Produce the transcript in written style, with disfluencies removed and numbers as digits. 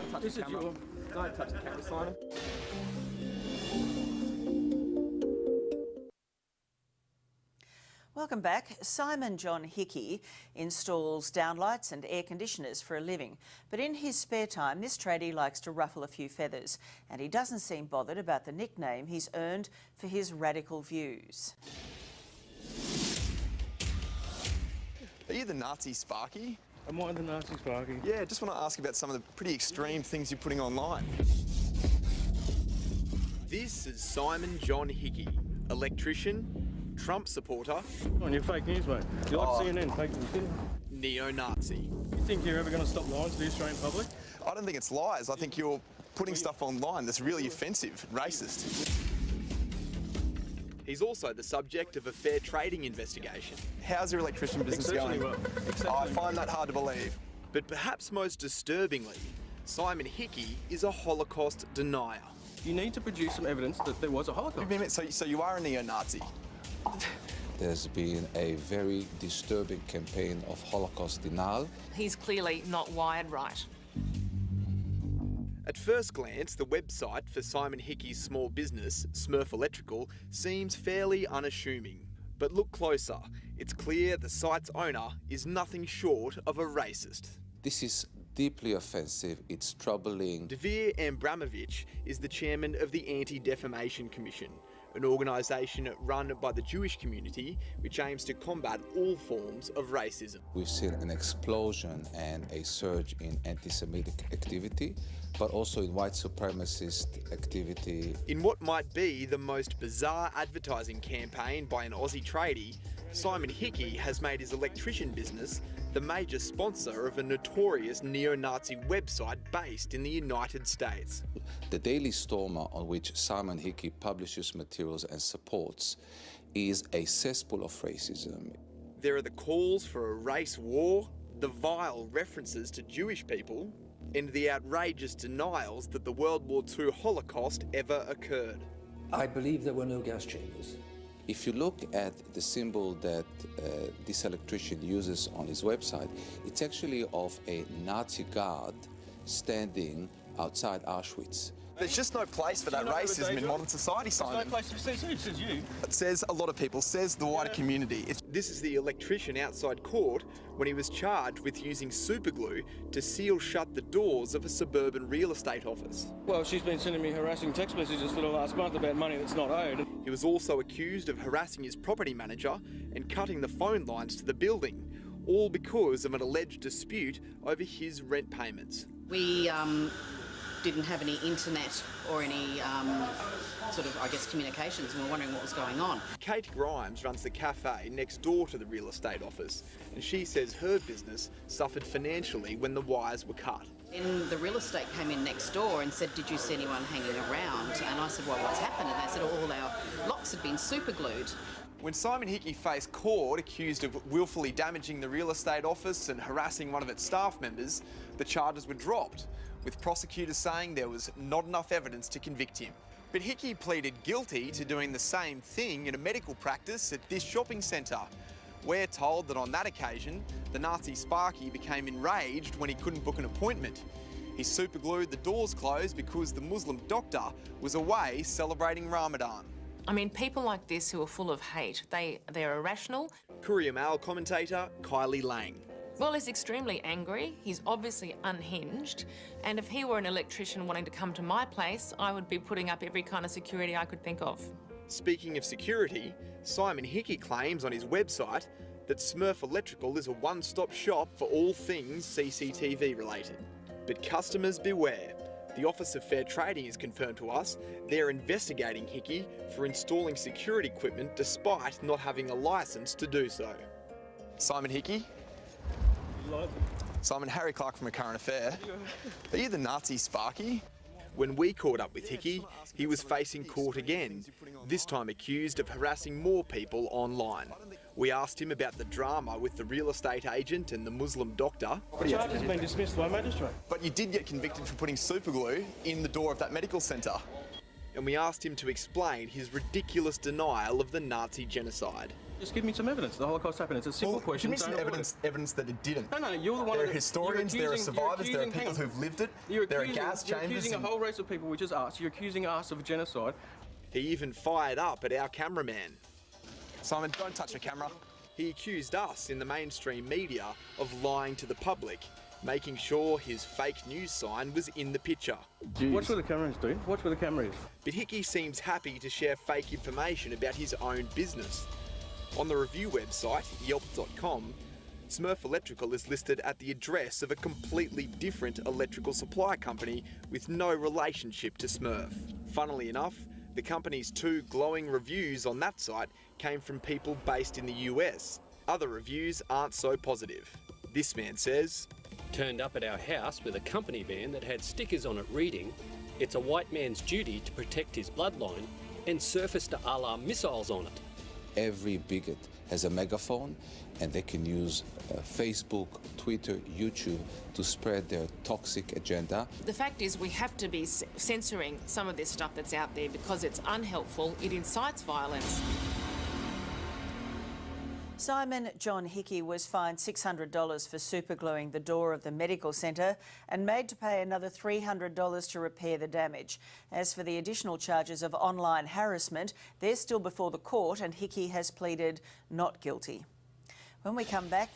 touch the camera. Don't touch the camera, Simon. Welcome back. Simon John Hickey installs downlights and air conditioners for a living. But in his spare time, this tradie likes to ruffle a few feathers, and he doesn't seem bothered about the nickname he's earned for his radical views. Are you the Nazi Sparky? Am I the Nazi Sparky? Yeah, just want to ask about some of the pretty extreme things you're putting online. This is Simon John Hickey, electrician, Trump supporter. On your fake news, mate. You like CNN, fake news, didn't you? Neo-Nazi. You think you're ever going to stop lying to the Australian public? I don't think it's lies. I think you're putting stuff online that's really offensive and racist. He's also the subject of a fair trading investigation. How's your electrician business going? Well. I find that hard to believe. But perhaps most disturbingly, Simon Hickey is a Holocaust denier. You need to produce some evidence that there was a Holocaust. So you are a neo-Nazi? There's been a very disturbing campaign of Holocaust denial. He's clearly not wired right. At first glance, the website for Simon Hickey's small business, Smurf Electrical, seems fairly unassuming. But look closer. It's clear the site's owner is nothing short of a racist. This is deeply offensive. It's troubling. Devir Ambramovich is the chairman of the Anti-Defamation Commission, an organisation run by the Jewish community which aims to combat all forms of racism. We've seen an explosion and a surge in anti-Semitic activity, but also in white supremacist activity. In what might be the most bizarre advertising campaign by an Aussie tradie, Simon Hickey has made his electrician business the major sponsor of a notorious neo-Nazi website based in the United States. The Daily Stormer, on which Simon Hickey publishes materials and supports, is a cesspool of racism. There are the calls for a race war, the vile references to Jewish people, and the outrageous denials that the World War II Holocaust ever occurred. I believe there were no gas chambers. If you look at the symbol that this electrician uses on his website, it's actually of a Nazi guard standing outside Auschwitz. There's just no place for that racism in modern society, Simon. There's no place to see. It says you. It says a lot of people, says the wider community. This is the electrician outside court when he was charged with using superglue to seal shut the doors of a suburban real estate office. Well, she's been sending me harassing text messages for the last month about money that's not owed. He was also accused of harassing his property manager and cutting the phone lines to the building, all because of an alleged dispute over his rent payments. We didn't have any internet or any communications, and we're wondering what was going on. Kate Grimes runs the cafe next door to the real estate office, and she says her business suffered financially when the wires were cut. Then the real estate came in next door and said, "Did you see anyone hanging around?" And I said, "Well, what's happened?" And they said, all our locks had been superglued. When Simon Hickey faced court accused of willfully damaging the real estate office and harassing one of its staff members, the charges were dropped, with prosecutors saying there was not enough evidence to convict him. But Hickey pleaded guilty to doing the same thing in a medical practice at this shopping centre. We're told that on that occasion, the Nazi Sparky became enraged when he couldn't book an appointment. He superglued the doors closed because the Muslim doctor was away celebrating Ramadan. I mean, people like this who are full of hate, they're irrational. Courier Mail commentator Kylie Lang. Well, he's extremely angry, he's obviously unhinged, and if he were an electrician wanting to come to my place, I would be putting up every kind of security I could think of. Speaking of security, Simon Hickey claims on his website that Smurf Electrical is a one-stop shop for all things CCTV related. But customers beware. The Office of Fair Trading has confirmed to us they're investigating Hickey for installing security equipment despite not having a licence to do so. Simon Hickey? Simon, Harry Clark from A Current Affair. Are you the Nazi Sparky? When we caught up with Hickey, he was facing court again, this time accused of harassing more people online. We asked him about the drama with the real estate agent and the Muslim doctor. The charge has been dismissed by magistrate. But you did get convicted for putting superglue in the door of that medical centre. And we asked him to explain his ridiculous denial of the Nazi genocide. Just give me some evidence. The Holocaust happened. It's a simple question. Give me some Don't avoid evidence that it didn't. No, you're the one. There are historians, there are survivors, there are people who've lived it, there are gas You're chambers. accusing a whole race of people, which is us. You're accusing us of genocide. He even fired up at our cameraman. Simon, don't touch the camera. He accused us in the mainstream media of lying to the public, making sure his fake news sign was in the picture. Watch where the camera is, dude. Watch where the camera is. But Hickey seems happy to share fake information about his own business. On the review website, yelp.com, Smurf Electrical is listed at the address of a completely different electrical supply company with no relationship to Smurf. Funnily enough, the company's 2 glowing reviews on that site came from people based in the US. Other reviews aren't so positive. This man says, "Turned up at our house with a company van that had stickers on it reading, 'It's a white man's duty to protect his bloodline,' and surfaced alarm missiles on it." Every bigot has a megaphone, and they can use Facebook, Twitter, YouTube to spread their toxic agenda. The fact is we have to be censoring some of this stuff that's out there because it's unhelpful, it incites violence. Simon John Hickey was fined $600 for supergluing the door of the medical centre and made to pay another $300 to repair the damage. As for the additional charges of online harassment, they're still before the court and Hickey has pleaded not guilty. When we come back,